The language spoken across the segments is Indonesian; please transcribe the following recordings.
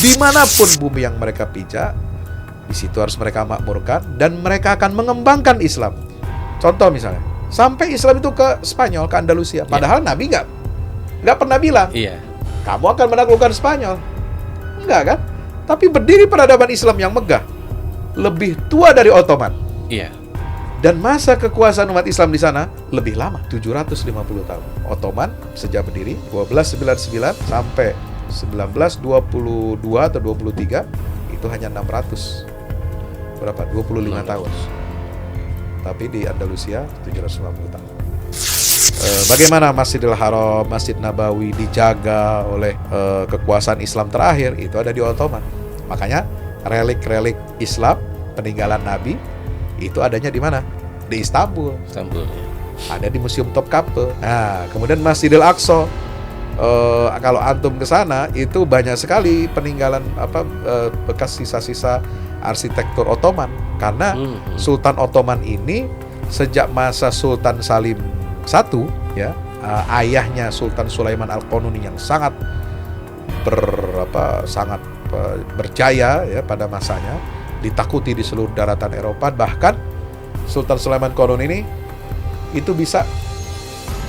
dimanapun bumi yang mereka pijak, di situ harus mereka makmurkan dan mereka akan mengembangkan Islam. Contoh misalnya, sampai Islam itu ke Spanyol, ke Andalusia, padahal Nabi nggak pernah bilang, kamu akan menaklukkan Spanyol, enggak kan? Tapi berdiri peradaban Islam yang megah, lebih tua dari Ottoman. Dan masa kekuasaan umat Islam di sana lebih lama, 750 tahun. Ottoman sejak berdiri 1299 sampai 1922 atau 23 itu hanya 25 tahun. Tapi di Andalusia 750 tahun. Bagaimana Masjidil Haram, Masjid Nabawi dijaga oleh kekuasaan Islam terakhir, itu ada di Ottoman. Makanya relik-relik Islam peninggalan Nabi itu adanya di mana? Di Istanbul. Ada di Museum Topkapi. Nah, kemudian Masjidil Aqsa. Kalau antum ke sana itu banyak sekali peninggalan bekas sisa-sisa arsitektur Ottoman. Karena Sultan Ottoman ini sejak masa Sultan Salim I, ya, ayahnya Sultan Sulaiman Al-Qanuni yang sangat berjaya ya pada masanya, ditakuti di seluruh daratan Eropa. Bahkan Sultan Sulaiman Qanuni ini itu bisa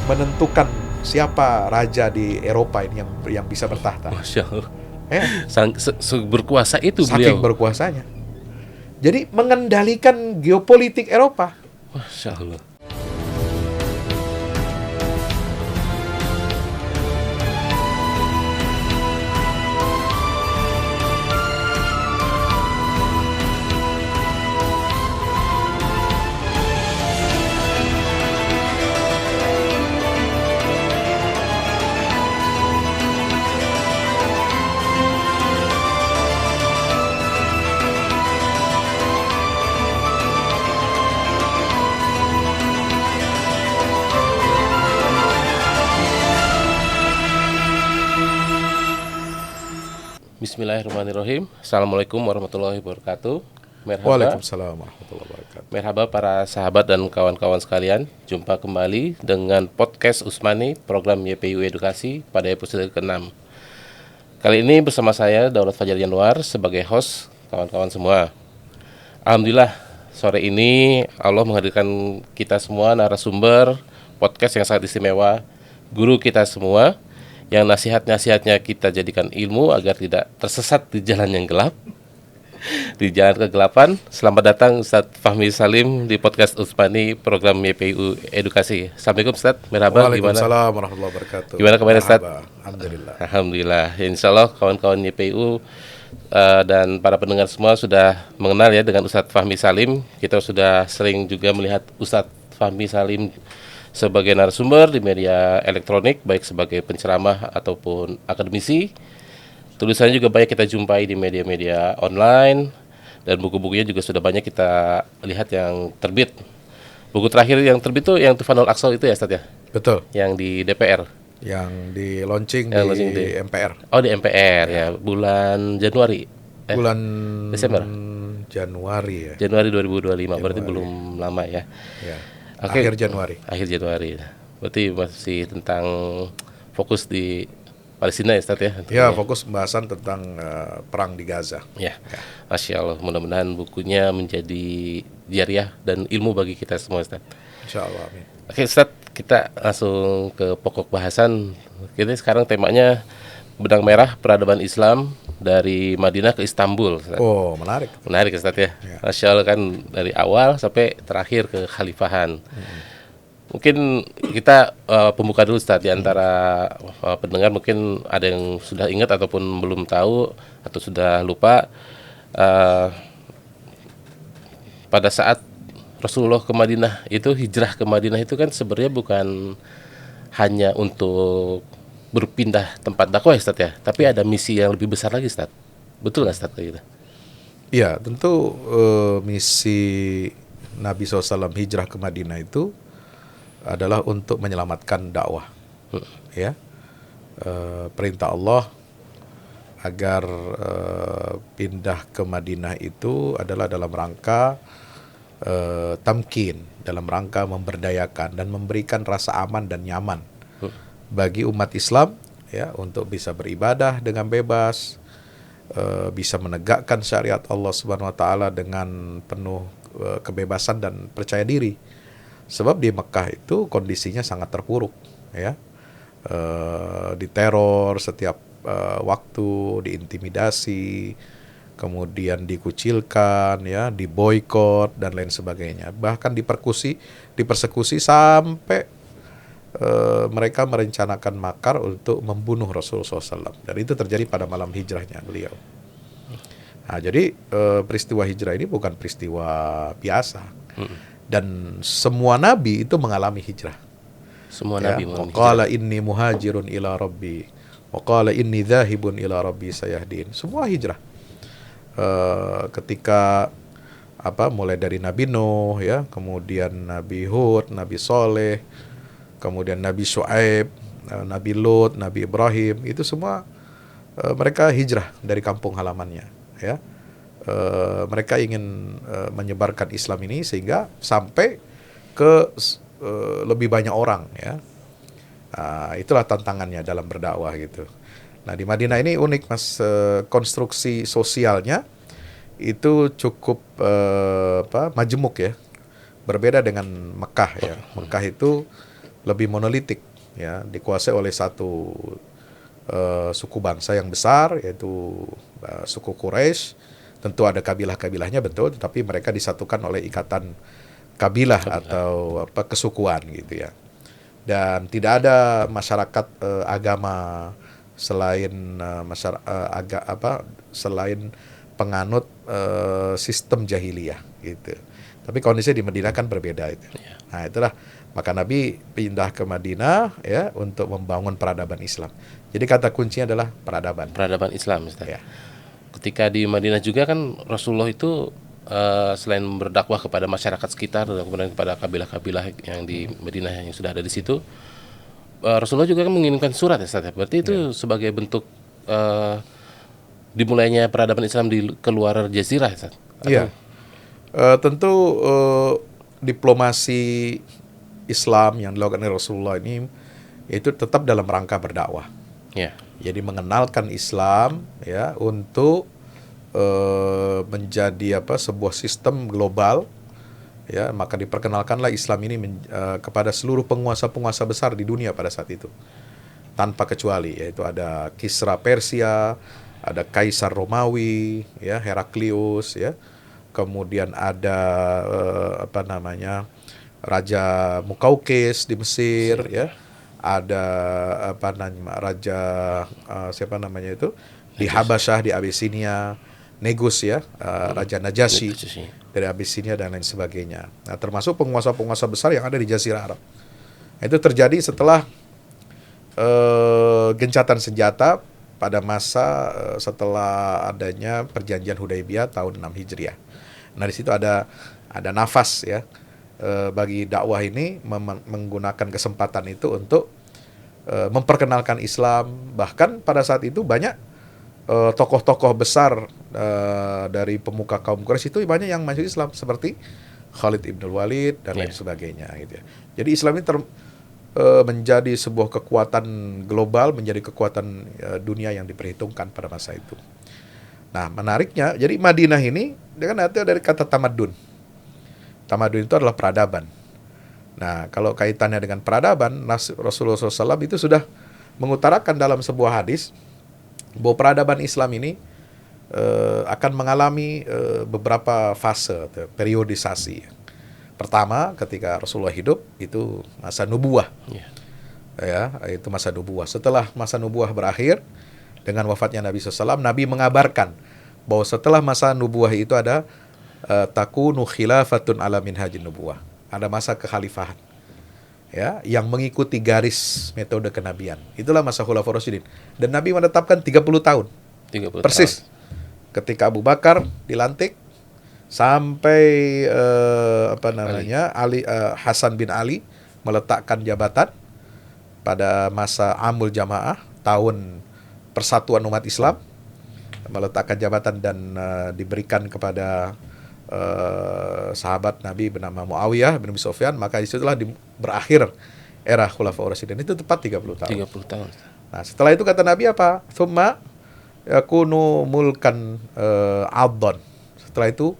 menentukan siapa raja di Eropa ini yang bisa bertahta. Masya Allah. Berkuasa itu beliau. Saking berkuasanya. Jadi mengendalikan geopolitik Eropa. Masya Allah. Bismillahirrahmanirrahim. Assalamualaikum warahmatullahi wabarakatuh. Merhaba. Waalaikumsalam warahmatullahi wabarakatuh. Merhaba para sahabat dan kawan-kawan sekalian. Jumpa kembali dengan podcast Usmani, program YPU Edukasi pada episode ke-6. Kali ini bersama saya Daulat Fajar Januar sebagai host kawan-kawan semua. Alhamdulillah sore ini Allah menghadirkan kita semua narasumber podcast yang sangat istimewa, guru kita semua, yang nasihat-nasihatnya kita jadikan ilmu agar tidak tersesat di jalan yang gelap, di jalan kegelapan. Selamat datang Ustadz Fahmi Salim di podcast Usmani, program YPU Edukasi. Assalamualaikum Ustadz, merhaba. Waalaikumsalam warahmatullahi wabarakatuh. Gimana kabarnya Ustadz? Alhamdulillah. Alhamdulillah. Insya Allah kawan-kawan YPU dan para pendengar semua sudah mengenal ya dengan Ustadz Fahmi Salim. Kita sudah sering juga melihat Ustadz Fahmi Salim sebagai narasumber di media elektronik, baik sebagai penceramah ataupun akademisi. Tulisannya juga banyak kita jumpai di media-media online, dan buku-bukunya juga sudah banyak kita lihat yang terbit. Buku terakhir yang terbit itu yang Tufanul Aqsa itu ya Ustaz ya? Betul. Yang di DPR. Yang di launching di MPR. Oh, di MPR ya, bulan Januari. Bulan Desember. Januari ya. Januari 2025, berarti belum lama ya. Ya. Okay. Akhir Januari. Berarti masih tentang fokus di Palestina ya Ustaz ya? Ya, fokus pembahasan tentang perang di Gaza. Ya. Masya Allah, mudah-mudahan bukunya menjadi jariah dan ilmu bagi kita semua Ustaz. Insya Allah, amin. Oke Ustaz, kita langsung ke pokok bahasan. Kita sekarang temanya benang merah peradaban Islam dari Madinah ke Istanbul Ustaz. Oh, menarik. Menarik Ustaz ya. Masya Allah, kan dari awal sampai terakhir ke khalifahan. Mungkin kita pembuka dulu Ustaz, di antara pendengar mungkin ada yang sudah ingat ataupun belum tahu atau sudah lupa. Pada saat Rasulullah ke Madinah itu, hijrah ke Madinah itu kan sebenarnya bukan hanya untuk berpindah tempat dakwah Ustaz ya, tapi ada misi yang lebih besar lagi Ustaz. Betul nggak Ustaz kayak gitu? Iya, tentu misi Nabi SAW hijrah ke Madinah itu adalah untuk menyelamatkan dakwah. Ya, perintah Allah agar pindah ke Madinah itu adalah dalam rangka tamkin, dalam rangka memberdayakan dan memberikan rasa aman dan nyaman bagi umat Islam ya, untuk bisa beribadah dengan bebas, bisa menegakkan syariat Allah Subhanahu wa taala dengan penuh kebebasan dan percaya diri. Sebab di Mekah itu kondisinya sangat terpuruk, ya. Diteror setiap waktu, diintimidasi, kemudian dikucilkan, ya, diboikot dan lain sebagainya. Bahkan dipersekusi sampai mereka merencanakan makar untuk membunuh Rasulullah SAW. Dan itu terjadi pada malam hijrahnya beliau. Nah, jadi peristiwa hijrah ini bukan peristiwa biasa. Dan semua nabi itu mengalami hijrah. Semua nabi mengalami hijrah. Qala inni muhajirun ila rabbi wa qala inni dhahibun ila rabbi sayahdin. Semua hijrah. Ketika mulai dari Nabi Nuh, ya, kemudian Nabi Hud, Nabi Soleh, kemudian Nabi Syuaib, Nabi Lut, Nabi Ibrahim, itu semua mereka hijrah dari kampung halamannya, ya. Mereka ingin menyebarkan Islam ini sehingga sampai ke lebih banyak orang, ya. Itulah tantangannya dalam berdakwah gitu. Nah, di Madinah ini unik, Mas, konstruksi sosialnya itu cukup majemuk, ya. Berbeda dengan Mekah, ya. Mekah itu lebih monolitik, ya, dikuasai oleh satu suku bangsa yang besar, yaitu suku Quraisy. Tentu ada kabilah-kabilahnya, betul, tetapi mereka disatukan oleh ikatan kabilah atau kesukuan gitu, ya. Dan tidak ada masyarakat agama selain selain penganut sistem jahiliyah gitu. Tapi kondisi di Madinah kan berbeda itu. Nah, itulah maka Nabi pindah ke Madinah, ya, untuk membangun peradaban Islam. Jadi kata kuncinya adalah peradaban. Peradaban Islam, Ustaz. Ya. Ketika di Madinah juga kan Rasulullah itu selain berdakwah kepada masyarakat sekitar dan kemudian kepada kabilah-kabilah yang di Madinah yang sudah ada di situ, Rasulullah juga kan mengirimkan surat, ya, Ustaz. Berarti itu sebagai bentuk dimulainya peradaban Islam di keluar jazirah, Ustaz. Iya. Tentu diplomasi Islam yang dilakukan oleh Rasulullah ini itu tetap dalam rangka berdakwah. Ya. Jadi mengenalkan Islam, ya, untuk menjadi sebuah sistem global, ya. Maka diperkenalkanlah Islam ini kepada seluruh penguasa-penguasa besar di dunia pada saat itu, tanpa kecuali, yaitu ada Kisra Persia, ada Kaisar Romawi, ya, Heraklius, ya. Kemudian ada Raja Mukaukis di Mesir, ya. Ada raja di Habasyah, di Abisinia, Negus, ya, Raja Najasyi dari Abisinia dan lain sebagainya. Nah, termasuk penguasa-penguasa besar yang ada di Jazirah Arab. Itu terjadi setelah gencatan senjata pada masa setelah adanya perjanjian Hudaybiyah tahun 6 Hijriah. Nah, di situ ada nafas, ya, bagi dakwah ini menggunakan kesempatan itu untuk memperkenalkan Islam. Bahkan pada saat itu banyak tokoh-tokoh besar dari pemuka kaum Quraisy itu banyak yang masuk Islam, seperti Khalid ibn Walid dan lain sebagainya, gitu, ya. Jadi Islam ini menjadi sebuah kekuatan global, menjadi kekuatan dunia yang diperhitungkan pada masa itu. Nah, menariknya, jadi Madinah ini dengan dari kata tamadun. Tamadun itu adalah peradaban. Nah, kalau kaitannya dengan peradaban, Rasulullah SAW itu sudah mengutarakan dalam sebuah hadis bahwa peradaban Islam ini akan mengalami beberapa fase, periodisasi. Pertama, ketika Rasulullah hidup, itu masa nubuwah. Ya, itu masa nubuwah. Setelah masa nubuwah berakhir, dengan wafatnya Nabi SAW, Nabi mengabarkan bahwa setelah masa nubuwah itu ada takunu khilafatun ala minhajin nubuwah. Ada masa kekhalifahan, ya, yang mengikuti garis metode kenabian. Itulah masa Khulafaur Rasyidin. Dan Nabi menetapkan 30 tahun. 30 persis. Tahun. Ketika Abu Bakar dilantik sampai Hasan bin Ali meletakkan jabatan pada masa Amul Jamaah, tahun Persatuan Umat Islam, meletakkan jabatan dan diberikan kepada sahabat Nabi bernama Muawiyah bin Abi Sufyan. Maka disitulah berakhir era Khulafaur Rasyidin. Itu tepat 30 tahun. 30 tahun. Nah, setelah itu kata Nabi apa? Tsumma yakunu mulkan adon. Setelah itu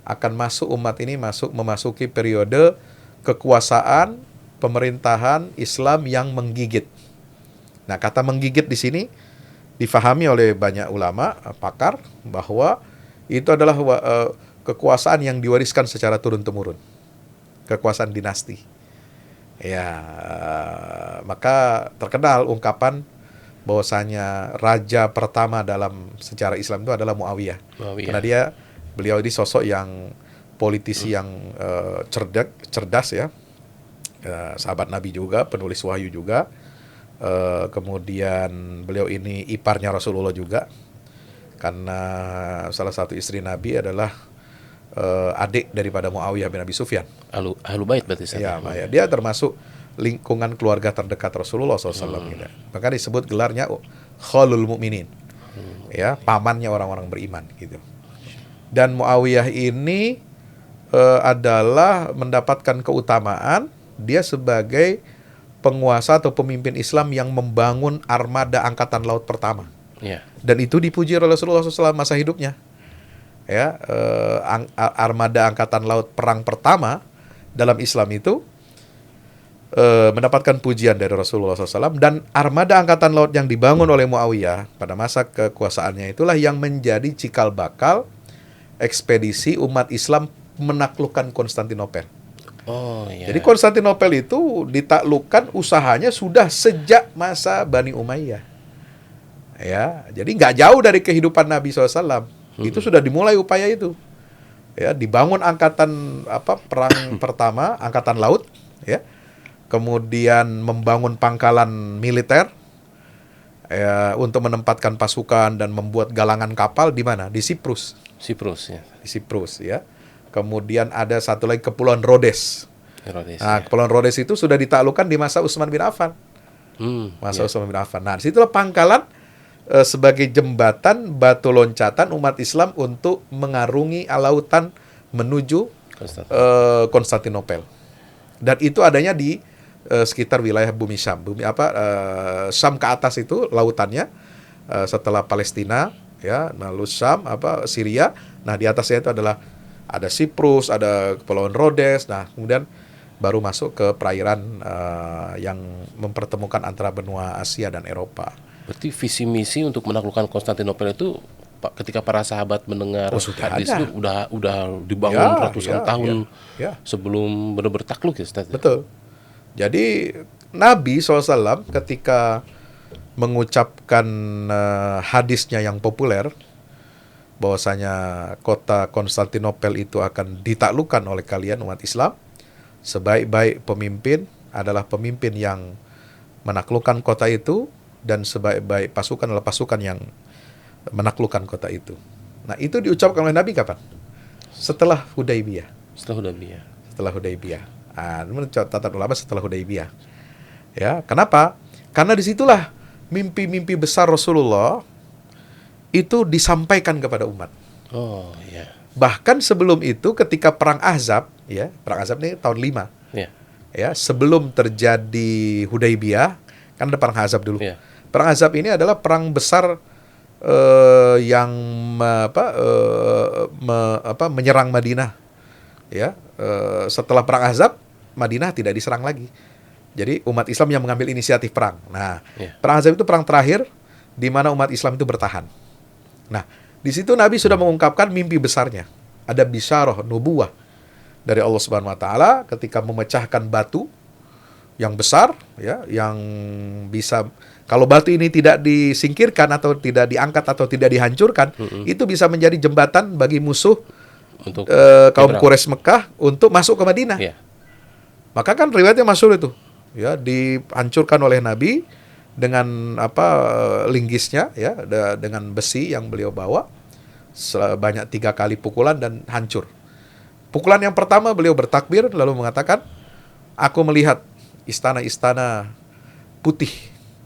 akan masuk umat ini memasuki periode kekuasaan pemerintahan Islam yang menggigit. Nah, kata menggigit di sini difahami oleh banyak ulama, pakar, bahwa itu adalah kekuasaan yang diwariskan secara turun-temurun. Kekuasaan dinasti. Ya, maka terkenal ungkapan bahwasanya raja pertama dalam sejarah Islam itu adalah Muawiyah. Karena beliau ini sosok yang politisi yang cerdas ya. Sahabat Nabi juga, penulis wahyu juga. Kemudian beliau ini iparnya Rasulullah juga. Karena salah satu istri Nabi adalah adik daripada Muawiyah bin Abi Sufyan. Ahlu bait berarti saya. Ya, dia termasuk lingkungan keluarga terdekat Rasulullah SAW. Gitu. Maka disebut gelarnya Khalul Mukminin. Ya, pamannya orang-orang beriman gitu. Dan Muawiyah ini adalah mendapatkan keutamaan dia sebagai penguasa atau pemimpin Islam yang membangun armada angkatan laut pertama. Yeah. Dan itu dipuji oleh Rasulullah SAW masa hidupnya. Ya, armada angkatan laut perang pertama dalam Islam itu mendapatkan pujian dari Rasulullah SAW, dan armada angkatan laut yang dibangun oleh Muawiyah pada masa kekuasaannya itulah yang menjadi cikal bakal ekspedisi umat Islam menaklukkan Konstantinopel. Oh, iya. Jadi Konstantinopel itu ditaklukkan usahanya sudah sejak masa Bani Umayyah. Ya, jadi nggak jauh dari kehidupan Nabi SAW. Itu sudah dimulai upaya itu. Ya, dibangun angkatan perang pertama, angkatan laut, ya. Kemudian membangun pangkalan militer ya, untuk menempatkan pasukan dan membuat galangan kapal di mana? Di Siprus. Ya. Di Siprus ya. Kemudian ada satu lagi Kepulauan Rhodes. Nah, Kepulauan Rhodes itu sudah ditaklukkan di masa Utsman bin Affan. Utsman bin Affan. Nah, disitulah pangkalan sebagai jembatan batu loncatan umat Islam untuk mengarungi lautan menuju Konstantinopel. Dan itu adanya di sekitar wilayah bumi Syam. Syam ke atas itu lautannya setelah Palestina ya, lalu Syam Syria. Nah, di atasnya itu ada Siprus, ada Kepulauan Rhodes. Nah, kemudian baru masuk ke perairan yang mempertemukan antara benua Asia dan Eropa. Berarti visi misi untuk menaklukkan Konstantinopel itu ketika para sahabat mendengar hadis itu udah dibangun ratusan tahun sebelum benar-benar takluk ya, Ustaz. Betul. Jadi Nabi SAW ketika mengucapkan hadisnya yang populer bahwasanya kota Konstantinopel itu akan ditaklukkan oleh kalian umat Islam, sebaik-baik pemimpin adalah pemimpin yang menaklukkan kota itu, dan sebaik-baik pasukan adalah pasukan yang menaklukkan kota itu. Nah, itu diucapkan oleh Nabi kapan? Setelah Hudaybiyah. Setelah Hudaybiyah. Menurut catatan ulama setelah Hudaybiyah. Ya, kenapa? Karena disitulah mimpi-mimpi besar Rasulullah itu disampaikan kepada umat. Oh, iya. Bahkan sebelum itu ketika perang Ahzab, ya, perang Ahzab ini tahun 5. Iya. Ya, sebelum terjadi Hudaybiyah, kan ada perang Ahzab dulu. Iya. Perang Ahzab ini adalah perang besar yang menyerang Madinah. Ya, setelah perang Ahzab, Madinah tidak diserang lagi. Jadi umat Islam yang mengambil inisiatif perang. Nah, perang Ahzab itu perang terakhir di mana umat Islam itu bertahan. Nah, di situ Nabi sudah mengungkapkan mimpi besarnya. Ada bisyarah nubuwah dari Allah Subhanahu wa taala ketika memecahkan batu yang besar ya, yang bisa, kalau batu ini tidak disingkirkan atau tidak diangkat atau tidak dihancurkan, itu bisa menjadi jembatan bagi musuh untuk kaum Quraisy Mekah untuk masuk ke Madinah. Yeah. Maka kan riwayatnya masyhur itu, ya, dihancurkan oleh Nabi dengan linggisnya, ya, dengan besi yang beliau bawa, sebanyak 3 kali pukulan dan hancur. Pukulan yang pertama beliau bertakbir lalu mengatakan, aku melihat istana-istana putih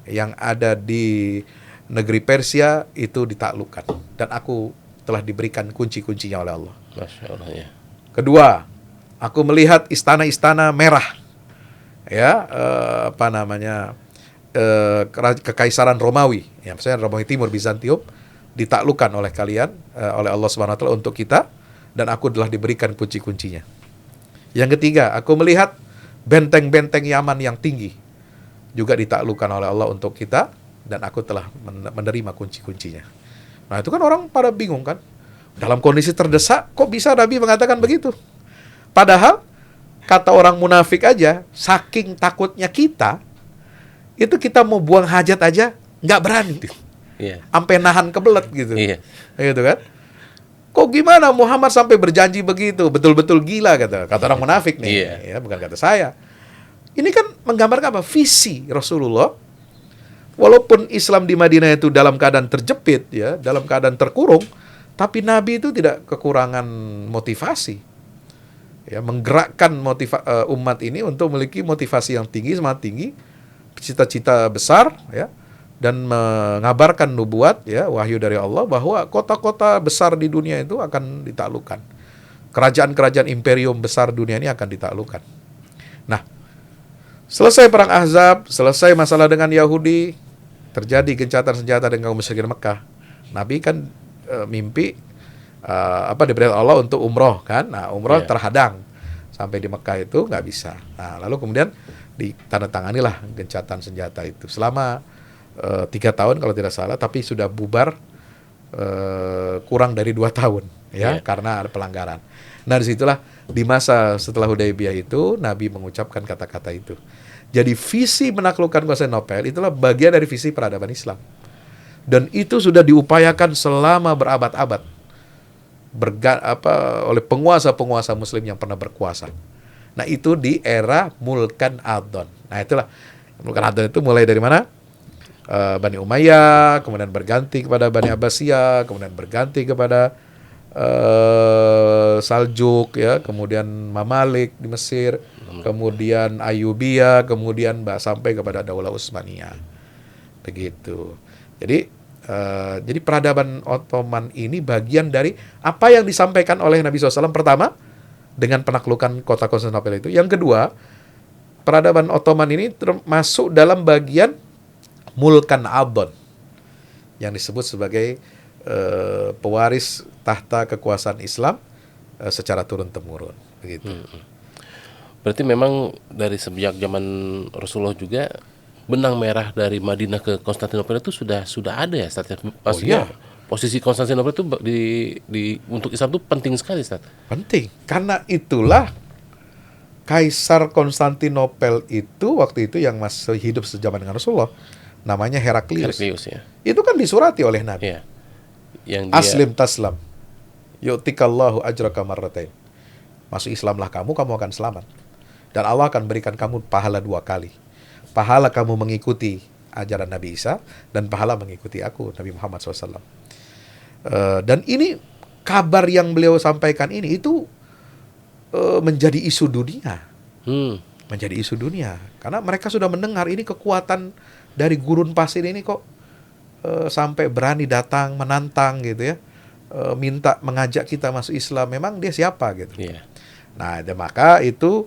yang ada di negeri Persia itu ditaklukkan, dan aku telah diberikan kunci-kuncinya oleh Allah. Masya Allah, ya. Kedua, aku melihat istana-istana merah, ya, kekaisaran Romawi, ya, misalnya Romawi Timur, Bizantium, ditaklukkan oleh kalian, oleh Allah Subhanahu wa taala untuk kita, dan aku telah diberikan kunci-kuncinya. Yang ketiga, aku melihat benteng-benteng Yaman yang tinggi juga ditaklukkan oleh Allah untuk kita, dan aku telah menerima kunci-kuncinya. Nah, itu kan orang pada bingung kan? Dalam kondisi terdesak, kok bisa Nabi mengatakan begitu? Padahal, kata orang munafik aja, saking takutnya kita, itu kita mau buang hajat aja, nggak berani. Iya. Sampai nahan kebelet gitu. Iya. Gitu kan? Kok gimana Muhammad sampai berjanji begitu? Betul-betul gila kata orang munafik nih. Iya. Ya, bukan kata saya. Ini kan menggambarkan apa? Visi Rasulullah. Walaupun Islam di Madinah itu dalam keadaan terjepit, ya, dalam keadaan terkurung, tapi Nabi itu tidak kekurangan motivasi. Ya, menggerakkan umat ini untuk memiliki motivasi yang tinggi, semangat tinggi, cita-cita besar, ya, dan mengabarkan nubuat, ya, wahyu dari Allah bahwa kota-kota besar di dunia itu akan ditaklukkan. Kerajaan-kerajaan imperium besar dunia ini akan ditaklukkan. Nah, selesai perang Ahzab, selesai masalah dengan Yahudi, terjadi gencatan senjata dengan kaum musyrikin Mekah. Nabi kan mimpi diperintah Allah untuk umroh kan. Nah, umroh terhadang sampai di Mekah itu nggak bisa. Nah, lalu kemudian ditandatanganilah gencatan senjata itu selama 3 tahun kalau tidak salah, tapi sudah bubar kurang dari 2 tahun ya, karena ada pelanggaran. Nah, disitulah di masa setelah Hudaybiyah itu Nabi mengucapkan kata-kata itu. Jadi visi menaklukkan Konstantinopel itulah bagian dari visi peradaban Islam. Dan itu sudah diupayakan selama berabad-abad oleh penguasa-penguasa Muslim yang pernah berkuasa. Nah, itu di era Mulkan Adon. Nah, itulah Mulkan Adon itu mulai dari mana? Bani Umayyah, kemudian berganti kepada Bani Abbasiyah, kemudian berganti kepada Saljuk, ya, kemudian Mamalik di Mesir, kemudian Ayyubiyah, kemudian sampai kepada Daulah Utsmaniyah. Begitu. Jadi peradaban Ottoman ini bagian dari apa yang disampaikan oleh Nabi SAW pertama dengan penaklukan kota Konstantinopel itu. Yang kedua, peradaban Ottoman ini termasuk dalam bagian Mulkan Adon yang disebut sebagai pewaris tahta kekuasaan Islam secara turun-temurun. Begitu. Berarti memang dari sejak zaman Rasulullah juga benang merah dari Madinah ke Konstantinopel itu sudah ada ya, Ustaz? Maksudnya posisi Konstantinopel itu untuk Islam itu penting sekali, Ustaz. Penting, karena itulah Kaisar Konstantinopel itu waktu itu yang masih hidup sejaman dengan Rasulullah, namanya Heraklius. Ya. Itu kan disurati oleh Nabi. Iya. Yang Aslim taslam, yu'tikallahu ajraka marratain. Masuk Islamlah kamu akan selamat. Dan Allah akan berikan kamu pahala 2 kali. Pahala kamu mengikuti ajaran Nabi Isa, dan pahala mengikuti aku, Nabi Muhammad SAW. Dan ini kabar yang beliau sampaikan ini itu menjadi isu dunia. Menjadi isu dunia. Karena mereka sudah mendengar ini kekuatan dari gurun pasir ini kok sampai berani datang, menantang gitu ya. Minta mengajak kita masuk Islam. Memang dia siapa gitu. Yeah. Nah, maka itu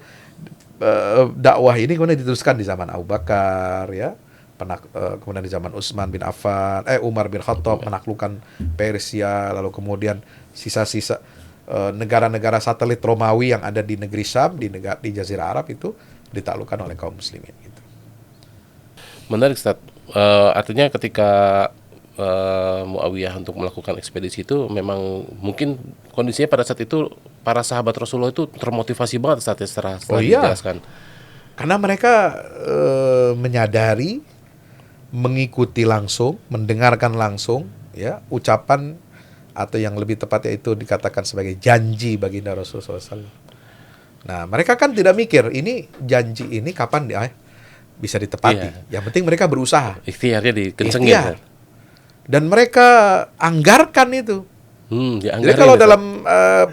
dakwah ini kemudian diteruskan di zaman Abu Bakar ya. Kemudian di zaman Utsman bin Affan, Umar bin Khattab menaklukkan Persia, lalu kemudian sisa-sisa negara-negara satelit Romawi yang ada di negeri Syam, di Jazirah Arab itu ditaklukkan oleh kaum muslimin gitu. Menarik, Ustaz. Artinya ketika Muawiyah untuk melakukan ekspedisi itu memang mungkin kondisinya pada saat itu para sahabat Rasulullah itu termotivasi banget saat setelah dijelaskan. Karena mereka menyadari, mengikuti langsung, mendengarkan langsung ya ucapan atau yang lebih tepatnya itu dikatakan sebagai janji baginda Rasulullah SAW. Nah, mereka kan tidak mikir ini janji ini kapan bisa ditepati. Yang penting mereka berusaha. Ikhtiarnya dikencengin. Dan mereka anggarkan itu. Jadi kalau dalam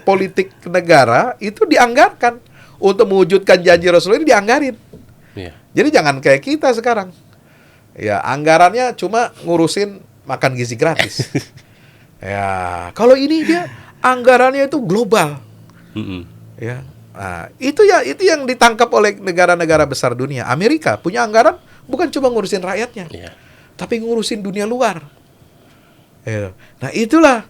politik negara itu dianggarkan untuk mewujudkan janji Rasulullah ini dianggarin. Jadi jangan kayak kita sekarang. Ya, anggarannya cuma ngurusin makan gizi gratis. Ya, kalau ini dia anggarannya itu global. Ya. Nah, itu yang ditangkap oleh negara-negara besar dunia. Amerika punya anggaran bukan cuma ngurusin rakyatnya, tapi ngurusin dunia luar. Nah, itulah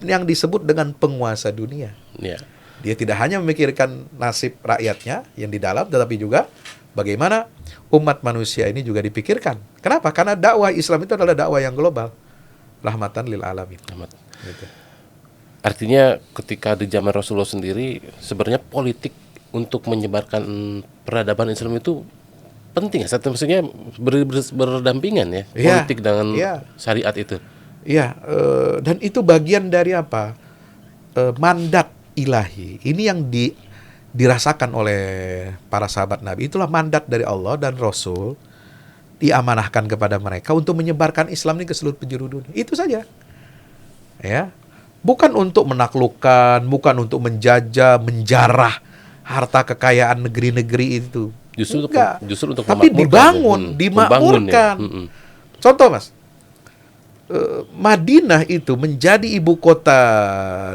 yang disebut dengan penguasa dunia. Ya. Dia tidak hanya memikirkan nasib rakyatnya yang di dalam, tetapi juga bagaimana umat manusia ini juga dipikirkan. Kenapa? Karena dakwah Islam itu adalah dakwah yang global. Rahmatan lil alamin. Gitu. Artinya ketika di zaman Rasulullah sendiri sebenarnya politik untuk menyebarkan peradaban Islam itu penting ya. Maksudnya berdampingan ya, politik dengan syariat itu. Iya, dan itu bagian dari apa? Mandat ilahi. Ini yang dirasakan oleh para sahabat Nabi. Itulah mandat dari Allah dan Rasul diamanahkan kepada mereka untuk menyebarkan Islam ini ke seluruh penjuru dunia. Itu saja. Ya. Bukan untuk menaklukkan, bukan untuk menjajah, menjarah harta kekayaan negeri-negeri itu. Justru untuk tapi dibangun, dimakmurkan. Contoh, Mas. Madinah itu menjadi ibu kota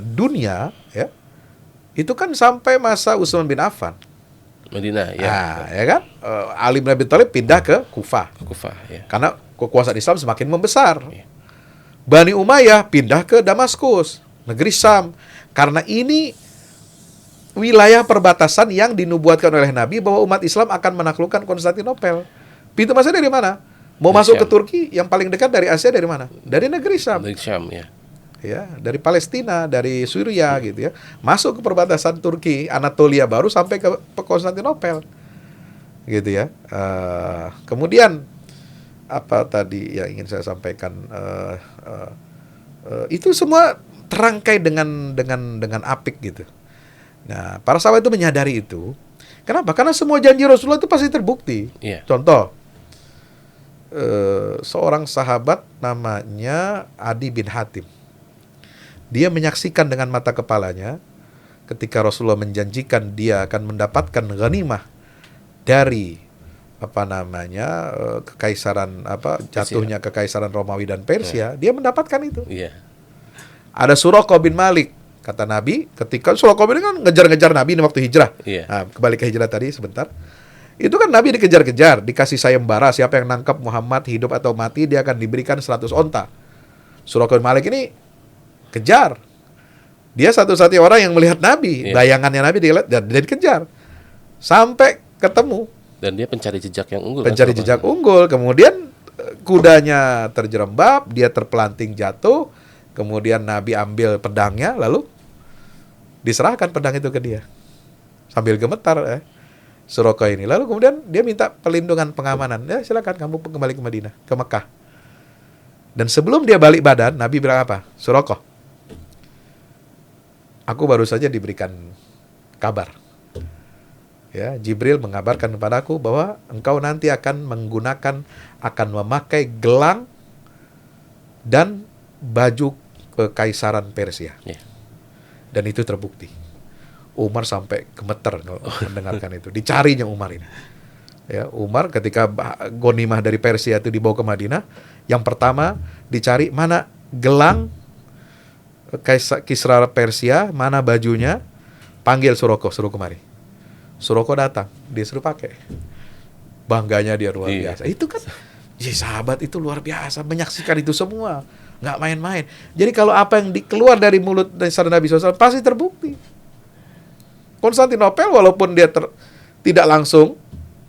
dunia, ya. Itu kan sampai masa Utsman bin Affan. Madinah, ya. Nah, ya kan? Ali bin Abi Thalib pindah ke Kufah. Ya. Karena kekuasaan Islam semakin membesar. Ya. Bani Umayyah pindah ke Damaskus, negeri Syam. Karena ini wilayah perbatasan yang dinubuatkan oleh Nabi bahwa umat Islam akan menaklukkan Konstantinopel. Pintu masuk dari mana? Mau dari masuk Syam. ke Turki, yang paling dekat dari Asia dari mana? Dari negeri Syam. Dari Syam, ya. Ya, dari Palestina, dari Suriah gitu ya. Masuk ke perbatasan Turki, Anatolia baru sampai ke Konstantinopel. Gitu ya. Kemudian apa tadi yang ingin saya sampaikan, itu semua terangkai dengan apik gitu. Nah, para sahabat itu menyadari itu. Kenapa? Karena semua janji Rasulullah itu pasti terbukti. Yeah. Contoh, seorang sahabat namanya Adi bin Hatim. Dia menyaksikan dengan mata kepalanya ketika Rasulullah menjanjikan dia akan mendapatkan ghanimah dari kekaisaran jatuhnya kekaisaran Romawi dan Persia. Dia mendapatkan itu. Yeah. Ada Suraqah bin Malik, kata Nabi, ketika Suraqah bin kan ngejar-ngejar Nabi di waktu hijrah. Yeah. Nah, kembali ke hijrah tadi sebentar. Itu kan Nabi dikejar-kejar, dikasih sayembara, siapa yang nangkap Muhammad hidup atau mati dia akan diberikan 100 onta. Suraqah bin Malik ini kejar. Dia satu-satunya orang yang melihat Nabi, bayangannya Nabi dia dikejar. Sampai ketemu. Dan dia pencari jejak yang unggul. Pencari jejak unggul. Kemudian kudanya terjerembab, dia terpelanting jatuh. Kemudian Nabi ambil pedangnya, lalu diserahkan pedang itu ke dia. Sambil gemetar Suraqah ini. Lalu kemudian dia minta perlindungan, pengamanan. Ya silakan kamu kembali ke Madinah, ke Mekah. Dan sebelum dia balik badan, Nabi bilang apa? Suraqah, aku baru saja diberikan kabar. Ya, Jibril mengabarkan kepadaku bahwa engkau nanti akan memakai gelang dan baju kekaisaran Persia. Yeah. Dan itu terbukti. Umar sampai gemeter mendengarkan itu. Dicarinya Umar ini. Ya, Umar ketika ghanimah dari Persia itu dibawa ke Madinah, yang pertama dicari mana gelang Kisra Persia, mana bajunya, panggil Suraqah, suruh kemari. Suraqah datang, dia suruh pakai. Bangganya dia luar biasa. Itu kan, sahabat itu luar biasa, menyaksikan itu semua. Nggak main-main. Jadi kalau apa yang keluar dari mulut dari Nabi SAW pasti terbukti. Konstantinopel walaupun dia tidak langsung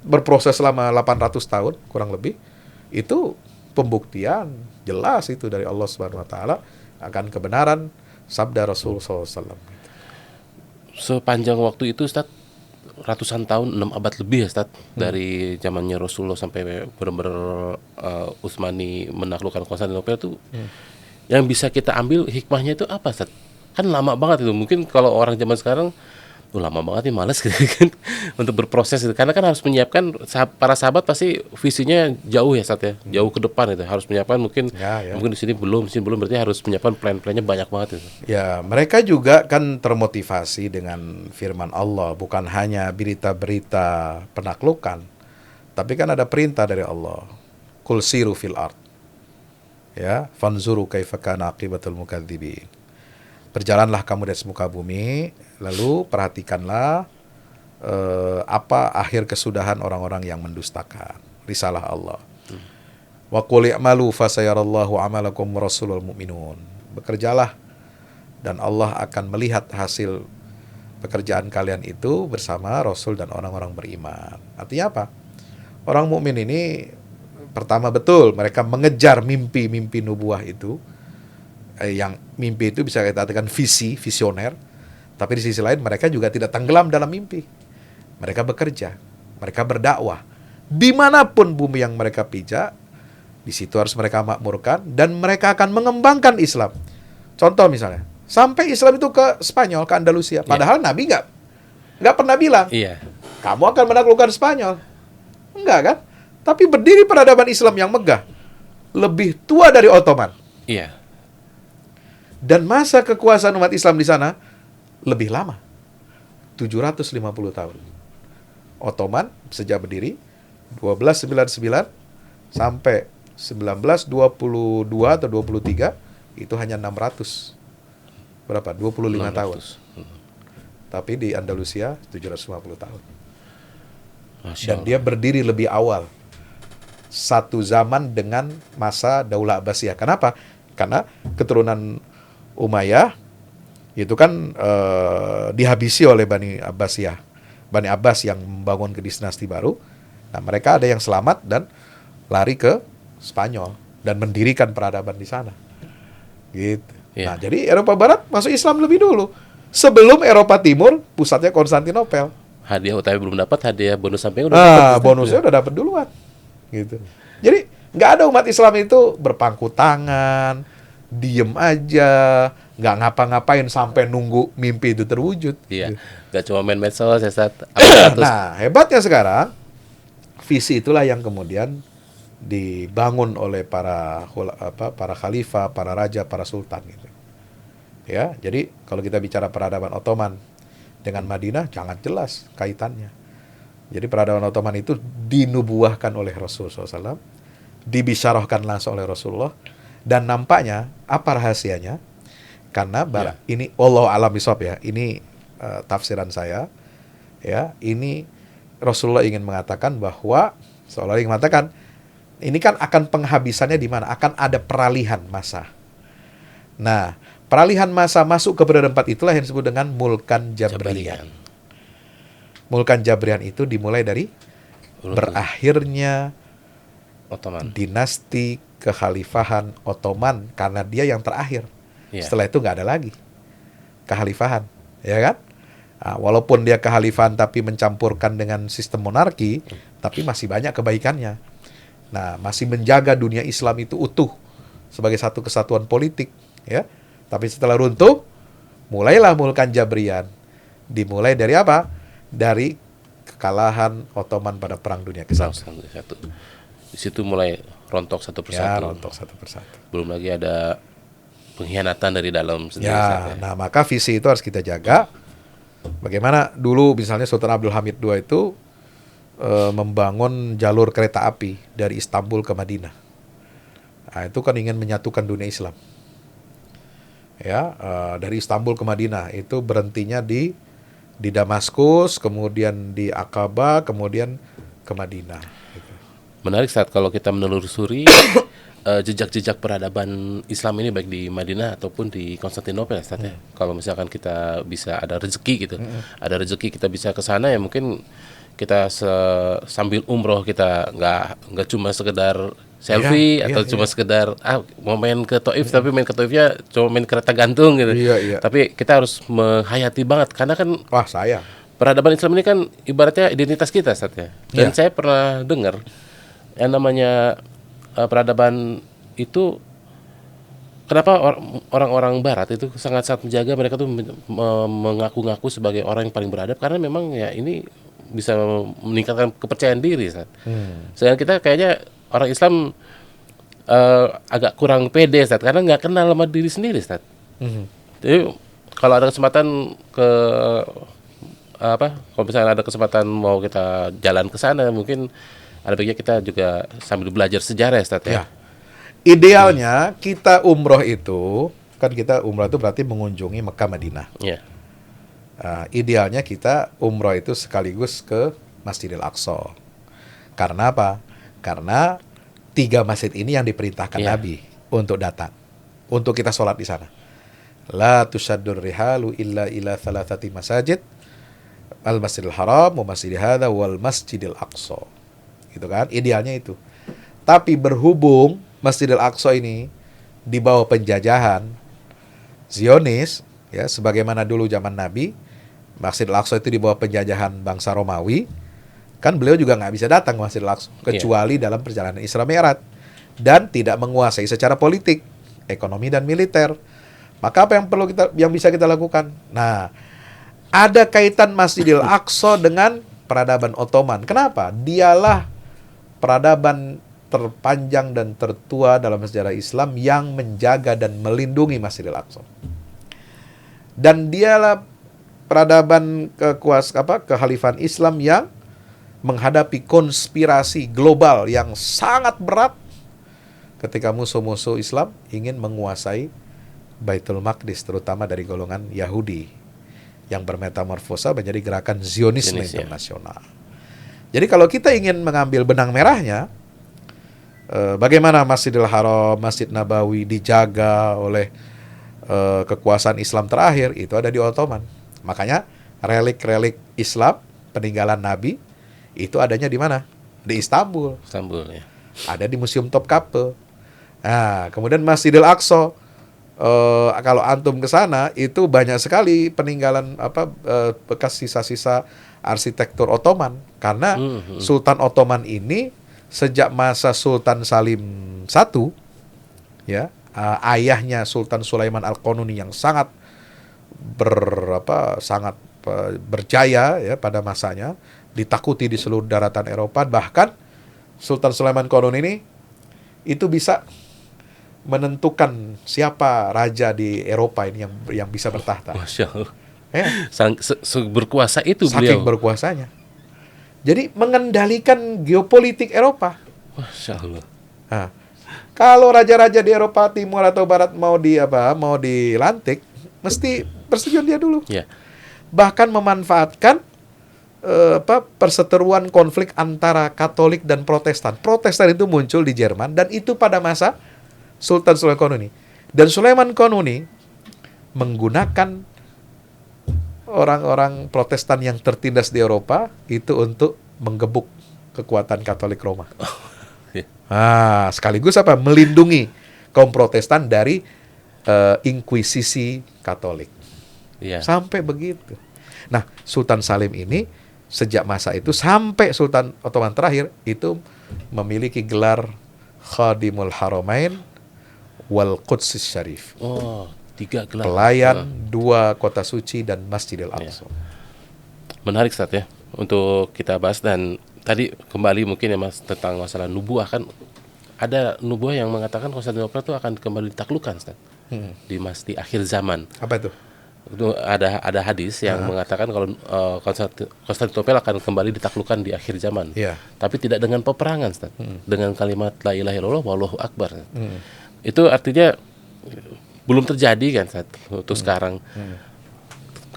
berproses selama 800 tahun, kurang lebih, itu pembuktian jelas itu dari Allah Subhanahu wa taala akan kebenaran sabda Rasul SAW. Sepanjang waktu itu, Ustaz, ratusan tahun, 6 abad lebih ya, Ustaz, dari zamannya Rasulullah sampai benar-benar Utsmani menaklukkan Konstantinopel itu, yang bisa kita ambil hikmahnya itu apa, Ustaz? Kan lama banget itu. Mungkin kalau orang zaman sekarang, lama banget nih, malas gitu kan untuk berproses itu. Karena kan harus menyiapkan, para sahabat pasti visinya jauh ya, Ustaz ya, jauh ke depan itu. Harus menyiapkan mungkin di sini belum, berarti harus menyiapkan plan-plannya banyak banget itu. Ya, mereka juga kan termotivasi dengan firman Allah, bukan hanya berita-berita penaklukan, tapi kan ada perintah dari Allah. Qul siru fil ard. Ya, fanzuru kaifa kana aqibatul mukadzibin. Berjalanlah kamu di atas muka bumi, lalu perhatikanlah apa akhir kesudahan orang-orang yang mendustakan risalah Allah. Wa qul i'malu fasayarallahu amalakum wa rasulul mu'minun. Bekerjalah dan Allah akan melihat hasil pekerjaan kalian itu bersama Rasul dan orang-orang beriman. Artinya apa? Orang mukmin ini pertama betul mereka mengejar mimpi-mimpi nubuah itu. Yang mimpi itu bisa kita katakan visioner. Tapi di sisi lain mereka juga tidak tenggelam dalam mimpi. Mereka bekerja, mereka berdakwah. Dimanapun bumi yang mereka pijak, di situ harus mereka makmurkan dan mereka akan mengembangkan Islam. Contoh misalnya, sampai Islam itu ke Spanyol, ke Andalusia. Padahal Nabi nggak pernah bilang, kamu akan menaklukkan Spanyol. Enggak kan? Tapi berdiri peradaban Islam yang megah, lebih tua dari Ottoman. Iya. Dan masa kekuasaan umat Islam di sana lebih lama, 750 tahun. Ottoman sejak berdiri 1299 sampai 1922 atau 23 itu hanya 600 berapa? 25 tahun. Tapi di Andalusia 750 tahun. Dan dia berdiri lebih awal. Satu zaman dengan masa Daulah Abbasiyah. Kenapa? Karena keturunan Umayyah itu kan dihabisi oleh Bani Abbasiyah. Bani Abbas yang membangun ke dinasti baru. Nah, mereka ada yang selamat dan lari ke Spanyol dan mendirikan peradaban di sana. Gitu. Nah, jadi Eropa Barat masuk Islam lebih dulu. Sebelum Eropa Timur, pusatnya Konstantinopel. Hadiah UTB belum dapat, hadiah bonus samping udah dapat. Bonusnya udah dapat duluan. Gitu. Jadi, nggak ada umat Islam itu berpangku tangan, diem aja, nggak ngapa-ngapain sampai nunggu mimpi itu terwujud. Iya, nggak cuma main medsos, ya, Nah, hebatnya sekarang, visi itulah yang kemudian dibangun oleh para khalifah, para raja, para sultan gitu. Ya, jadi kalau kita bicara peradaban Ottoman dengan Madinah jangan jelas kaitannya. Jadi peradaban Ottoman itu dinubuahkan oleh Rasulullah SAW, dibisyarahkan langsung oleh Rasulullah, dan nampaknya apa rahasianya? Karena ini Allah alam bisawab ya, ini tafsiran saya, ya, ini Rasulullah ingin mengatakan bahwa seolah ingin mengatakan ini kan akan penghabisannya di mana? Akan ada peralihan masa. Nah, peralihan masa masuk ke periode 4 itulah yang disebut dengan Mulkan Jabriyan. Mulkan Jabriyan itu dimulai dari berakhirnya Ottoman. Dinasti kekhalifahan Ottoman karena dia yang terakhir. Setelah itu nggak ada lagi kekhalifahan, ya kan? Nah, walaupun dia kekhalifahan tapi mencampurkan dengan sistem monarki, tapi masih banyak kebaikannya. Nah, masih menjaga dunia Islam itu utuh sebagai satu kesatuan politik, ya. Tapi setelah runtuh, mulailah Mulkan Jabriyan. Dimulai dari apa? Dari kekalahan Ottoman pada Perang Dunia ke-1. Di situ mulai rontok satu persatu. Ya, rontok satu persatu. Belum lagi ada pengkhianatan dari dalam sendiri. Ya, nah maka visi itu harus kita jaga. Bagaimana dulu misalnya Sultan Abdul Hamid II itu membangun jalur kereta api dari Istanbul ke Madinah. Nah, itu kan ingin menyatukan dunia Islam. Ya, dari Istanbul ke Madinah itu berhentinya di Damaskus, kemudian di Aqaba, kemudian ke Madinah. Gitu. Menarik saat kalau kita menelusuri jejak-jejak peradaban Islam ini baik di Madinah ataupun di Konstantinopel, ya. Kalau misalkan kita bisa ada rezeki gitu, ada rezeki kita bisa ke sana ya mungkin kita sambil umroh kita nggak cuma sekedar selfie atau cuma sekedar mau main ke Taif tapi main ke Taifnya cuma main kereta gantung gitu. Tapi kita harus menghayati banget karena kan peradaban Islam ini kan ibaratnya identitas kita saatnya. Dan saya pernah dengar yang namanya peradaban itu kenapa orang-orang Barat itu sangat-sangat menjaga mereka tuh mengaku-ngaku sebagai orang yang paling beradab karena memang ya ini bisa meningkatkan kepercayaan diri. Sedangkan kita kayaknya orang Islam agak kurang pede karena nggak kenal sama diri sendiri. Jadi kalau ada kesempatan kalau misalnya ada kesempatan mau kita jalan ke sana mungkin ada baiknya kita juga sambil belajar sejarah ya. Idealnya kita umroh itu kan kita umroh itu berarti mengunjungi Mekah Madinah. Idealnya kita umroh itu sekaligus ke Masjidil Aqsa. Karena apa? Karena 3 masjid ini yang diperintahkan Iya. Nabi untuk datang, untuk kita sholat di sana. La tusaddur rihalu illa ila thalathati masajid, al masjidil haram, wa masjidil hadha, wal masjidil aqsa. Gitu kan, idealnya itu. Tapi berhubung Masjidil Aqsa ini di bawah penjajahan Zionis, ya, sebagaimana dulu zaman Nabi, Masjidil Aqsa itu di bawah penjajahan bangsa Romawi, kan beliau juga nggak bisa datang ke Masjidil Aqsa kecuali dalam perjalanan Isra Mi'raj dan tidak menguasai secara politik, ekonomi dan militer. Maka apa yang bisa kita lakukan? Nah, ada kaitan Masjidil Aqsa dengan peradaban Ottoman. Kenapa? Dialah peradaban terpanjang dan tertua dalam sejarah Islam yang menjaga dan melindungi Masjidil Aqsa. Dan dialah peradaban kekhalifan Islam yang menghadapi konspirasi global yang sangat berat ketika musuh-musuh Islam ingin menguasai Baitul Maqdis, terutama dari golongan Yahudi yang bermetamorfosa menjadi gerakan Zionisme internasional. Jadi kalau kita ingin mengambil benang merahnya, bagaimana Masjidil Haram, Masjid Nabawi dijaga oleh kekuasaan Islam terakhir, itu ada di Ottoman. Makanya relik-relik Islam peninggalan Nabi itu adanya di mana? Di Istanbul. Istanbul, ya. Ada di Museum Topkapi. Nah, kemudian Masjidil Aqsa, kalau antum ke sana itu banyak sekali peninggalan bekas sisa-sisa arsitektur Ottoman, karena Sultan Ottoman ini sejak masa Sultan Salim I, ya, ayahnya Sultan Sulaiman Al-Qanuni yang sangat berjaya, ya, pada masanya, ditakuti di seluruh daratan Eropa. Bahkan Sultan Sulaiman Al-Qanuni ini itu bisa menentukan siapa raja di Eropa ini yang bisa bertahta. Masya Allah. Berkuasa itu saking beliau. Berkuasanya. Jadi mengendalikan geopolitik Eropa. Masya Allah. Nah, kalau raja-raja di Eropa Timur atau Barat mau dilantik, mesti persetujuan dia dulu. Ya. Bahkan memanfaatkan perseteruan konflik antara Katolik dan Protestan. Protestan itu muncul di Jerman, dan itu pada masa Sultan Sulaiman Qanuni. Dan Sulaiman Qanuni menggunakan orang-orang Protestan yang tertindas di Eropa itu untuk menggebuk kekuatan Katolik Roma. Sekaligus melindungi kaum Protestan dari inkuisisi Katolik. Ya. Sampai begitu. Nah, Sultan Salim ini sejak masa itu sampai Sultan Ottoman terakhir itu memiliki gelar Khadimul Haramain wal Qudsis Syarif. Oh, 3 gelar. Pelayan 2 kota suci dan Masjidil Aqsa. Ya. Menarik, Ustaz, ya, untuk kita bahas. Dan tadi kembali mungkin ya, Mas, tentang masalah nubuah. Kan ada nubuah yang mengatakan Konstantinopel itu akan kembali ditaklukkan, Ustaz, di akhir zaman. Apa itu? Itu ada hadis yang mengatakan kalau Konstantinopel akan kembali ditaklukkan di akhir zaman. Yeah. Tapi tidak dengan peperangan, Ustaz. Dengan kalimat la ilaha illallah wallahu akbar. Itu artinya belum terjadi kan, Ustaz, untuk sekarang.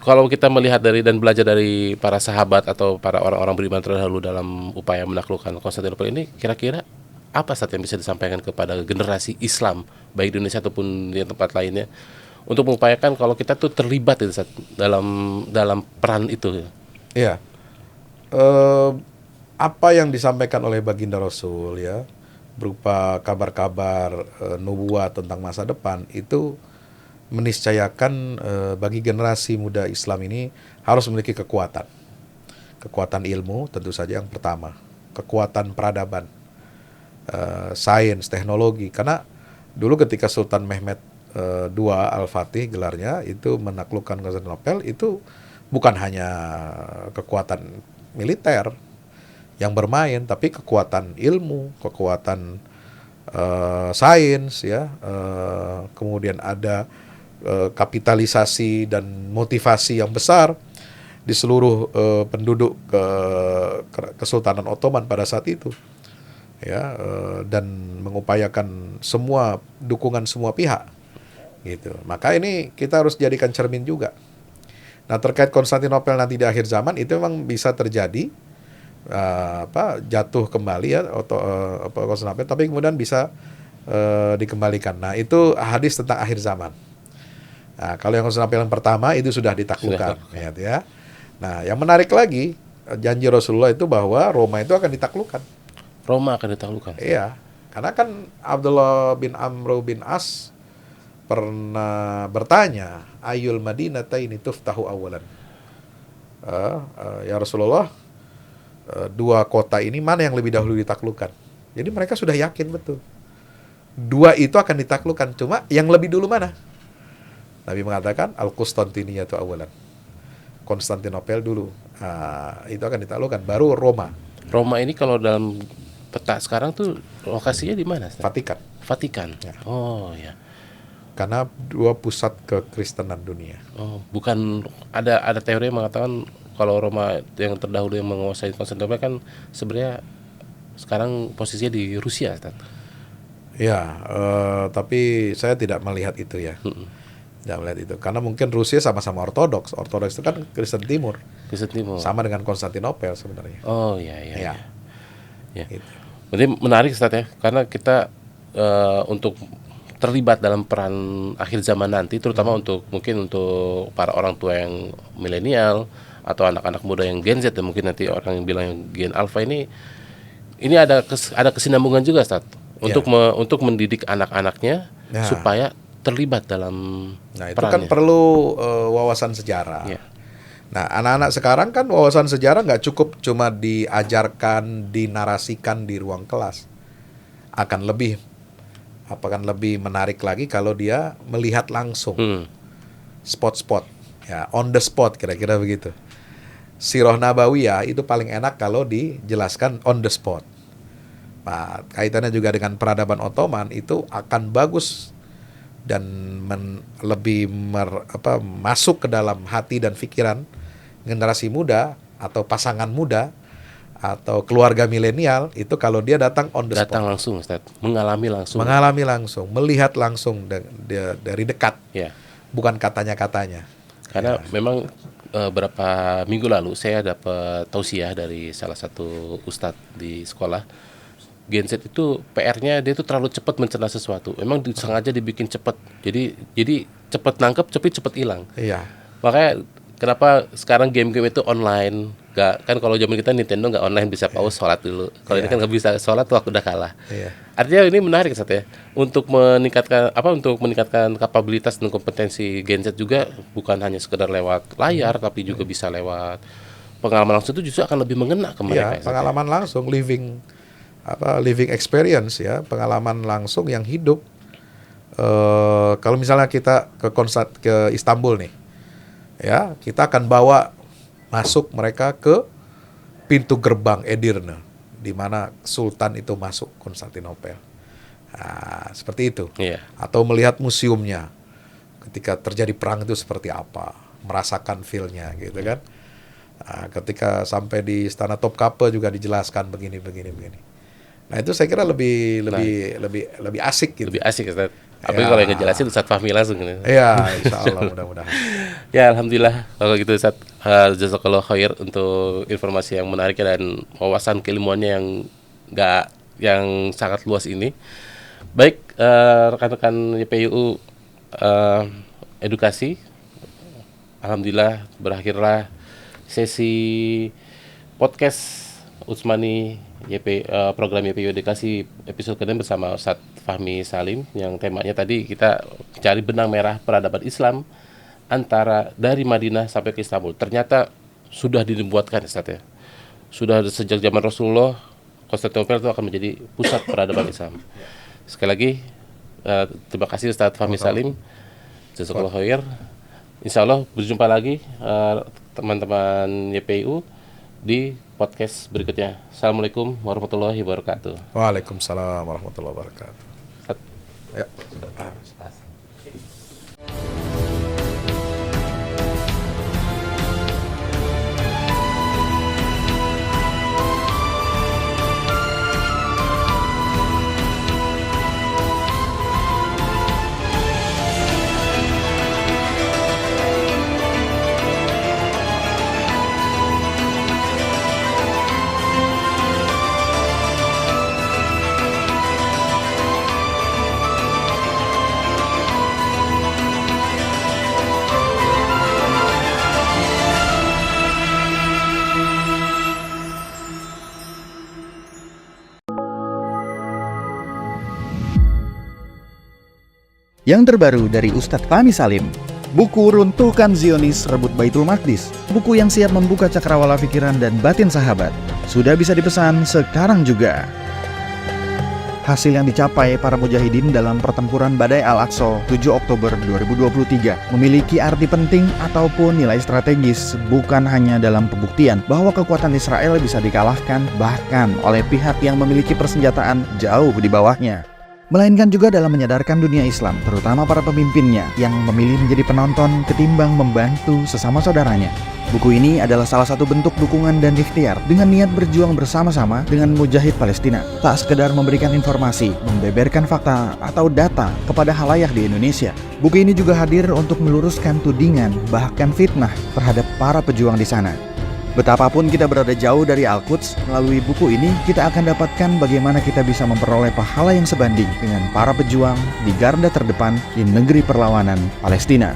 Kalau kita melihat dari dan belajar dari para sahabat atau para orang-orang beriman terdahulu dalam upaya menaklukkan Konstantinopel ini, kira-kira apa, Ustaz, yang bisa disampaikan kepada generasi Islam baik di Indonesia ataupun di tempat lainnya untuk mengupayakan kalau kita tuh terlibat itu, Ustaz, dalam peran itu? Iya. Apa yang disampaikan oleh baginda Rasul, ya, berupa kabar-kabar nubuah tentang masa depan, itu meniscayakan bagi generasi muda Islam ini harus memiliki kekuatan ilmu, tentu saja yang pertama, kekuatan peradaban, sains, teknologi. Karena dulu ketika Sultan Mehmed II Al-Fatih gelarnya itu menaklukkan Konstantinopel, itu bukan hanya kekuatan militer yang bermain, tapi kekuatan ilmu, kekuatan sains, ya, kemudian ada kapitalisasi dan motivasi yang besar di seluruh penduduk Kesultanan Ottoman pada saat itu, ya, dan mengupayakan semua dukungan semua pihak, gitu. Maka ini kita harus jadikan cermin juga. Nah, terkait Konstantinopel nanti di akhir zaman, itu memang bisa terjadi jatuh kembali ya Konstantinopel, tapi kemudian bisa dikembalikan. Nah, itu hadis tentang akhir zaman. Nah, kalau yang Konstantinopel yang pertama itu sudah ditaklukkan, ya. Nah, yang menarik lagi, janji Rasulullah itu bahwa Roma itu akan ditaklukkan. Roma akan ditaklukkan. Iya, karena kan Abdullah bin Amr bin As pernah bertanya, ayul madinataini tuftahu awalan. Ya Rasulullah, dua kota ini mana yang lebih dahulu ditaklukkan? Jadi mereka sudah yakin betul. Dua itu akan ditaklukkan, cuma yang lebih dulu mana? Nabi mengatakan Al-Qustantiniyatu awalan. Konstantinopel dulu. Itu akan ditaklukkan, baru Roma. Roma ini kalau dalam peta sekarang tuh lokasinya di mana? Vatikan. Vatikan. Ya. Oh ya. Karena dua pusat kekristenan dunia. Oh, bukan ada teori yang mengatakan kalau Roma yang terdahulu yang menguasai Konstantinopel kan sebenarnya sekarang posisinya di Rusia, Ustaz. Ya, tapi saya tidak melihat itu ya. Tidak melihat itu. Karena mungkin Rusia sama-sama Ortodoks. Ortodoks itu kan Kristen Timur. Kristen Timur. Sama dengan Konstantinopel sebenarnya. Oh iya. Gitu. Berarti menarik, Ustaz ya. Karena kita untuk terlibat dalam peran akhir zaman nanti, terutama untuk para orang tua yang milenial atau anak-anak muda yang Gen Z, dan mungkin nanti orang yang bilang yang Gen Alpha ini ada kesinambungan juga, Ustaz. Untuk mendidik anak-anaknya supaya terlibat dalam itu perannya. kan perlu wawasan sejarah. Ya. Nah, anak-anak sekarang kan wawasan sejarah nggak cukup cuma diajarkan, dinarasikan di ruang kelas. Akan lebih menarik lagi kalau dia melihat langsung spot-spot, ya, on the spot, kira-kira begitu. Sirah Nabawiyah itu paling enak kalau dijelaskan on the spot. Nah, kaitannya juga dengan peradaban Ottoman itu akan bagus dan masuk ke dalam hati dan pikiran generasi muda atau pasangan muda atau keluarga milenial itu kalau dia datang on the spot. Datang langsung, Ustaz. Mengalami langsung, melihat langsung dari dekat. Ya. Bukan katanya-katanya. Karena memang beberapa minggu lalu saya dapat tausiah dari salah satu ustadz di sekolah. Gen Z itu PR-nya dia tuh terlalu cepat mencerna sesuatu. Memang sengaja dibikin cepat. Jadi cepat nangkep, cepat hilang. Iya. Makanya kenapa sekarang game-game itu online? Kan kalau zaman kita Nintendo nggak online, bisa pause sholat dulu. Kalau ini kan nggak bisa sholat tuh aku udah kalah. Iya. Artinya ini menarik, Ustaz ya. Untuk meningkatkan kapabilitas dan kompetensi Gen Z juga bukan hanya sekedar lewat layar, tapi juga bisa lewat pengalaman langsung, itu justru akan lebih mengena ke mereka. Iya, pengalaman langsung, living experience ya, pengalaman langsung yang hidup. Kalau misalnya kita ke Istanbul nih, ya, kita akan bawa masuk mereka ke pintu gerbang Edirne, di mana Sultan itu masuk Konstantinopel. Nah, seperti itu. Iya. Atau melihat museumnya, ketika terjadi perang itu seperti apa, merasakan feel-nya, gitu kan. Nah, ketika sampai di Istana Topkapi juga dijelaskan begini. Nah, itu saya kira lebih asik gitu. Lebih asik, Ustaz. Apalagi kalau yang ngejelasin Ustaz Fahmi langsung gitu. Iya, insyaallah, mudah-mudahan. Ya, alhamdulillah kalau gitu, Ustaz. Jazakallahu khair untuk informasi yang menarik dan wawasan keilmuannya yang sangat luas ini. Baik, rekan-rekan YPIU edukasi. Alhamdulillah berakhirlah sesi podcast Utsmani program YPIU Edukasi episode ke-6 bersama Ustaz Fahmi Salim, yang temanya tadi kita cari benang merah peradaban Islam dari Madinah sampai ke Istanbul. Ternyata sudah dibuatkan, Ustaz ya. Sudah sejak zaman Rasulullah, Konstantinopel itu akan menjadi pusat peradaban Islam. Sekali lagi terima kasih Ustaz Fahmi Salim. Jazakallahu khair. Insyaallah berjumpa lagi teman-teman YPIU di podcast berikutnya. Assalamualaikum warahmatullahi wabarakatuh. Waalaikumsalam warahmatullahi wabarakatuh. Ya. Yang terbaru dari Ustadz Fahmi Salim, buku Runtuhkan Zionis Rebut Baitul Maqdis, buku yang siap membuka cakrawala pikiran dan batin sahabat. Sudah bisa dipesan sekarang juga. Hasil yang dicapai para mujahidin dalam pertempuran Badai Al-Aqsa 7 Oktober 2023 memiliki arti penting ataupun nilai strategis, bukan hanya dalam pembuktian bahwa kekuatan Israel bisa dikalahkan bahkan oleh pihak yang memiliki persenjataan jauh di bawahnya, melainkan juga dalam menyadarkan dunia Islam, terutama para pemimpinnya yang memilih menjadi penonton ketimbang membantu sesama saudaranya. Buku ini adalah salah satu bentuk dukungan dan ikhtiar dengan niat berjuang bersama-sama dengan mujahid Palestina. Tak sekedar memberikan informasi, membeberkan fakta atau data kepada khalayak di Indonesia. Buku ini juga hadir untuk meluruskan tudingan bahkan fitnah terhadap para pejuang di sana. Betapapun kita berada jauh dari Al-Quds, melalui buku ini kita akan dapatkan bagaimana kita bisa memperoleh pahala yang sebanding dengan para pejuang di garda terdepan di negeri perlawanan Palestina.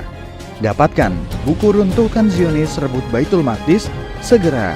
Dapatkan buku Runtuhkan Zionis Rebut Baitul Maqdis segera.